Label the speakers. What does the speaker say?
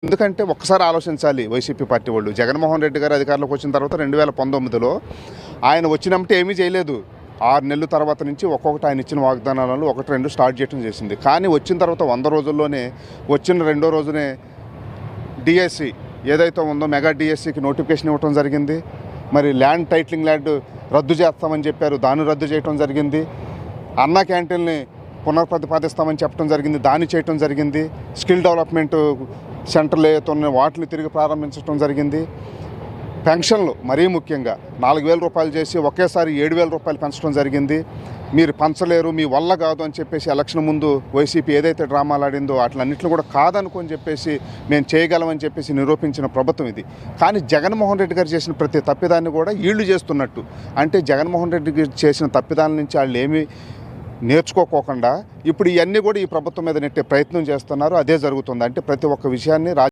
Speaker 1: ఎందుకంటే ఒక్కసారి ఆలోచించాలి వైసీపీ పార్టీ వాళ్ళు. జగన్మోహన్ రెడ్డి గారు అధికారంలోకి వచ్చిన తర్వాత 2019లో ఆయన వచ్చినప్పుడు ఏమీ చేయలేదు. 6 నెలల తర్వాత నుంచి ఒక్కొక్కటి ఆయన ఇచ్చిన వాగ్దానాలను 1-2 స్టార్ట్ చేయడం చేసింది. కానీ వచ్చిన తర్వాత 100 రోజుల్లోనే వచ్చిన రెండో రోజునే డిఎస్సి ఏదైతే ఉందో మెగా డిఎస్సికి నోటిఫికేషన్ ఇవ్వడం జరిగింది. మరి ల్యాండ్ టైటిలింగ్ ల్యాండ్ రద్దు చేస్తామని చెప్పారు, దాన్ని రద్దు చేయడం జరిగింది. అన్న క్యాంటీన్ని పునఃప్రతిపాదిస్తామని చెప్పడం జరిగింది, దాన్ని చేయటం జరిగింది. స్కిల్ డెవలప్మెంట్ సెంటర్లు ఏవైతే ఉన్నాయో వాటిని తిరిగి ప్రారంభించడం జరిగింది. పెన్షన్లు మరీ ముఖ్యంగా 4,000 రూపాయలు చేసి ఒకేసారి 7,000 రూపాయలు పెంచడం జరిగింది. మీరు పంచలేరు, మీ వల్ల కాదు అని చెప్పేసి ఎలక్షన్ ముందు వైసీపీ ఏదైతే డ్రామాలు ఆడిందో వాటిలన్నింటినీ కూడా కాదనుకొని చెప్పేసి మేము చేయగలమని చెప్పేసి నిరూపించిన ప్రభుత్వం ఇది. కానీ జగన్మోహన్ రెడ్డి గారు చేసిన ప్రతి తప్పిదాన్ని కూడా వీళ్ళు చేస్తున్నట్టు, అంటే జగన్మోహన్ రెడ్డి గారు చేసిన తప్పిదాల నుంచి వాళ్ళు ఏమీ నేర్చుకోకుండా ఇప్పుడు ఇవన్నీ కూడా ఈ ప్రభుత్వం మీద నెట్టే ప్రయత్నం చేస్తున్నారు. అదే జరుగుతుంది. అంటే ప్రతి ఒక్క విషయాన్ని